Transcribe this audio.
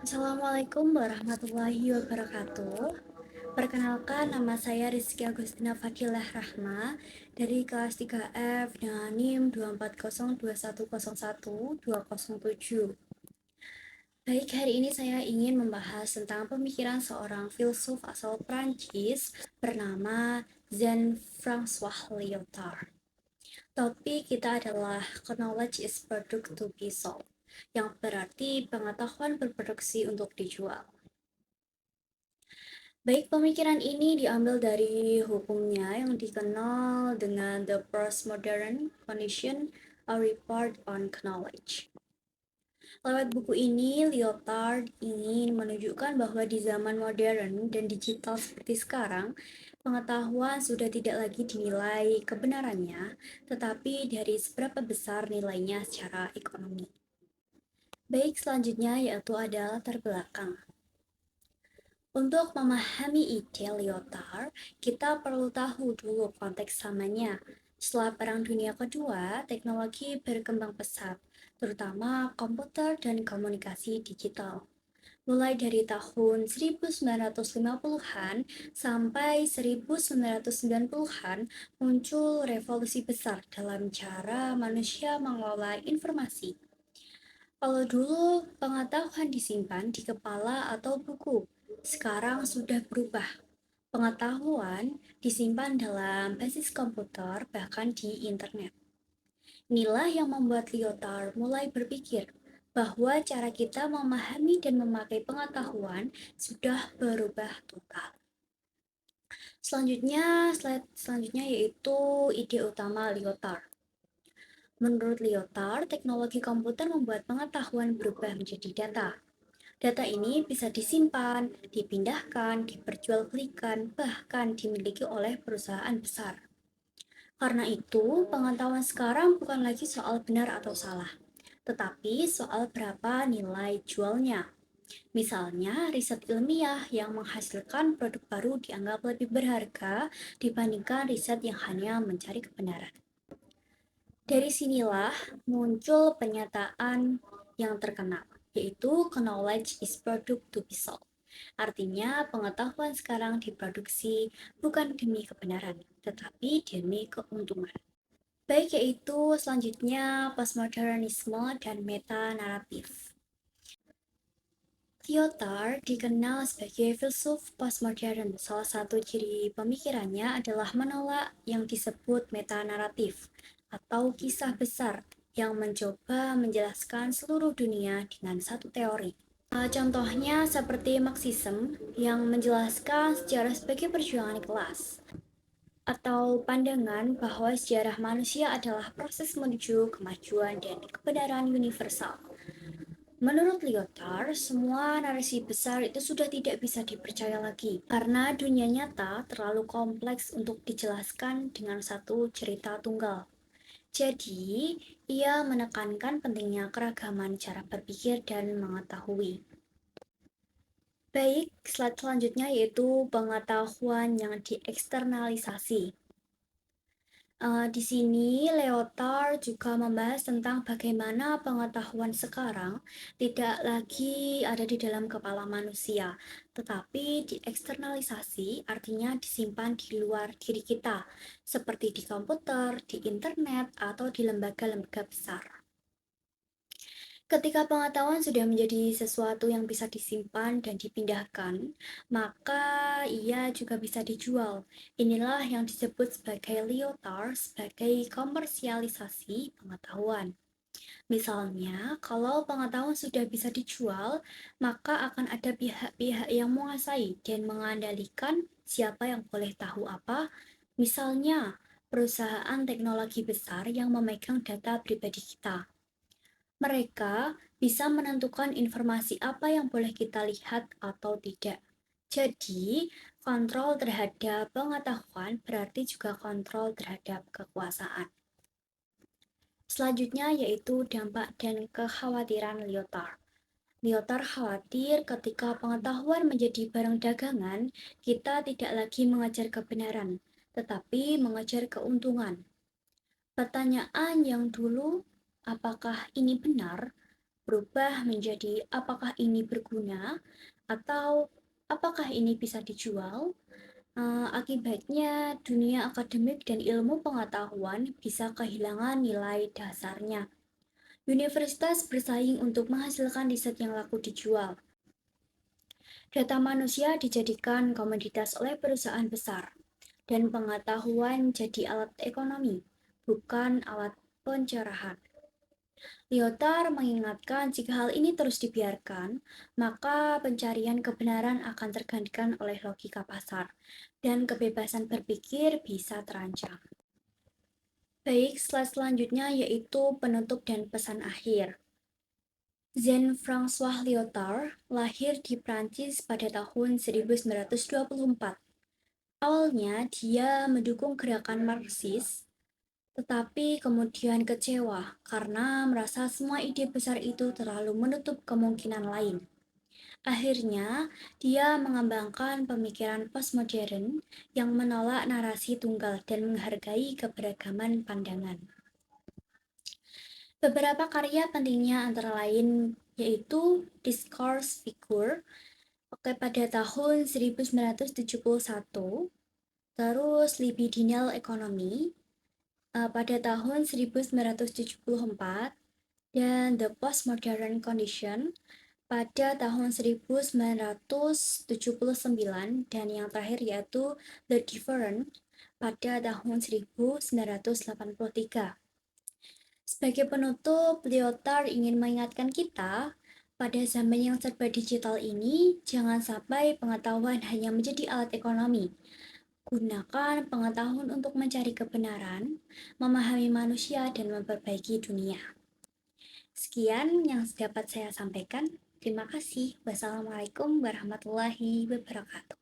Assalamualaikum warahmatullahi wabarakatuh. Perkenalkan, nama saya Rizky Agustina Fadilah Rahma dari kelas 3F dengan NIM 24021012007. Baik, hari ini saya ingin membahas tentang pemikiran seorang filsuf asal Prancis bernama Jean-François Lyotard. Topik kita adalah knowledge is product to be sold, yang berarti pengetahuan berproduksi untuk dijual. Baik, pemikiran ini diambil dari hukumnya yang dikenal dengan The Postmodern Condition, A Report on Knowledge. Lewat buku ini, Lyotard ingin menunjukkan bahwa di zaman modern dan digital seperti sekarang, pengetahuan sudah tidak lagi dinilai kebenarannya, tetapi dari seberapa besar nilainya secara ekonomi. Baik, selanjutnya yaitu adalah latar belakang. Untuk memahami ide Lyotard, kita perlu tahu dulu konteks zamannya. Setelah Perang Dunia Kedua, teknologi berkembang pesat, terutama komputer dan komunikasi digital. Mulai dari tahun 1950-an sampai 1990-an muncul revolusi besar dalam cara manusia mengelola informasi. Kalau dulu pengetahuan disimpan di kepala atau buku, sekarang sudah berubah. Pengetahuan disimpan dalam basis komputer, bahkan di internet. Inilah yang membuat Lyotard mulai berpikir bahwa cara kita memahami dan memakai pengetahuan sudah berubah total. Slide selanjutnya yaitu ide utama Lyotard. Menurut Lyotard, teknologi komputer membuat pengetahuan berubah menjadi data. Data ini bisa disimpan, dipindahkan, diperjualbelikan, bahkan dimiliki oleh perusahaan besar. Karena itu, pengetahuan sekarang bukan lagi soal benar atau salah, tetapi soal berapa nilai jualnya. Misalnya, riset ilmiah yang menghasilkan produk baru dianggap lebih berharga dibandingkan riset yang hanya mencari kebenaran. Dari sinilah muncul pernyataan yang terkenal, yaitu knowledge is product to be sold. Artinya, pengetahuan sekarang diproduksi bukan demi kebenaran, tetapi demi keuntungan. Baik, yaitu selanjutnya postmodernisme dan meta-naratif. Lyotard dikenal sebagai filsuf postmodern. Salah satu ciri pemikirannya adalah menolak yang disebut meta-naratif atau kisah besar yang mencoba menjelaskan seluruh dunia dengan satu teori. Contohnya seperti Marxism yang menjelaskan sejarah sebagai perjuangan kelas, atau pandangan bahwa sejarah manusia adalah proses menuju kemajuan dan kebenaran universal. Menurut Lyotard, semua narasi besar itu sudah tidak bisa dipercaya lagi karena dunia nyata terlalu kompleks untuk dijelaskan dengan satu cerita tunggal. Jadi, ia menekankan pentingnya keragaman cara berpikir dan mengetahui. Baik, slide selanjutnya yaitu pengetahuan yang dieksternalisasi. Di sini Lyotard juga membahas tentang bagaimana pengetahuan sekarang tidak lagi ada di dalam kepala manusia, tetapi dieksternalisasi, artinya disimpan di luar diri kita, seperti di komputer, di internet, atau di lembaga-lembaga besar. Ketika pengetahuan sudah menjadi sesuatu yang bisa disimpan dan dipindahkan, maka ia juga bisa dijual. Inilah yang disebut sebagai Lyotard sebagai komersialisasi pengetahuan. Misalnya, kalau pengetahuan sudah bisa dijual, maka akan ada pihak-pihak yang menguasai dan mengandalkan siapa yang boleh tahu apa. Misalnya, perusahaan teknologi besar yang memegang data pribadi kita. Mereka bisa menentukan informasi apa yang boleh kita lihat atau tidak. Jadi, kontrol terhadap pengetahuan berarti juga kontrol terhadap kekuasaan. Selanjutnya yaitu dampak dan kekhawatiran Lyotard. Lyotard khawatir ketika pengetahuan menjadi barang dagangan, kita tidak lagi mengejar kebenaran, tetapi mengejar keuntungan. Pertanyaan yang dulu, apakah ini benar? berubah menjadi apakah ini berguna atau apakah ini bisa dijual. Akibatnya, dunia akademik dan ilmu pengetahuan bisa kehilangan nilai dasarnya. Universitas bersaing untuk menghasilkan riset yang laku dijual. Data manusia dijadikan komoditas oleh perusahaan besar, dan pengetahuan jadi alat ekonomi, bukan alat pencerahan. Lyotard mengingatkan jika hal ini terus dibiarkan, maka pencarian kebenaran akan tergantikan oleh logika pasar, dan kebebasan berpikir bisa terancam. Baik, slide selanjutnya yaitu penutup dan pesan akhir. Jean-François Lyotard lahir di Prancis pada tahun 1924. Awalnya dia mendukung gerakan Marxis, tetapi kemudian kecewa karena merasa semua ide besar itu terlalu menutup kemungkinan lain. Akhirnya, dia mengembangkan pemikiran postmodern yang menolak narasi tunggal dan menghargai keberagaman pandangan. Beberapa karya pentingnya antara lain yaitu Discourse Figure pada tahun 1971, terus Libidinal Economy pada tahun 1974, dan The Postmodern Condition pada tahun 1979, dan yang terakhir yaitu The Different pada tahun 1983. Sebagai penutup, Lyotard ingin mengingatkan kita, pada zaman yang serba digital ini, jangan sampai pengetahuan hanya menjadi alat ekonomi. Gunakan pengetahuan untuk mencari kebenaran, memahami manusia, dan memperbaiki dunia. Sekian yang dapat saya sampaikan. Terima kasih. Wassalamualaikum warahmatullahi wabarakatuh.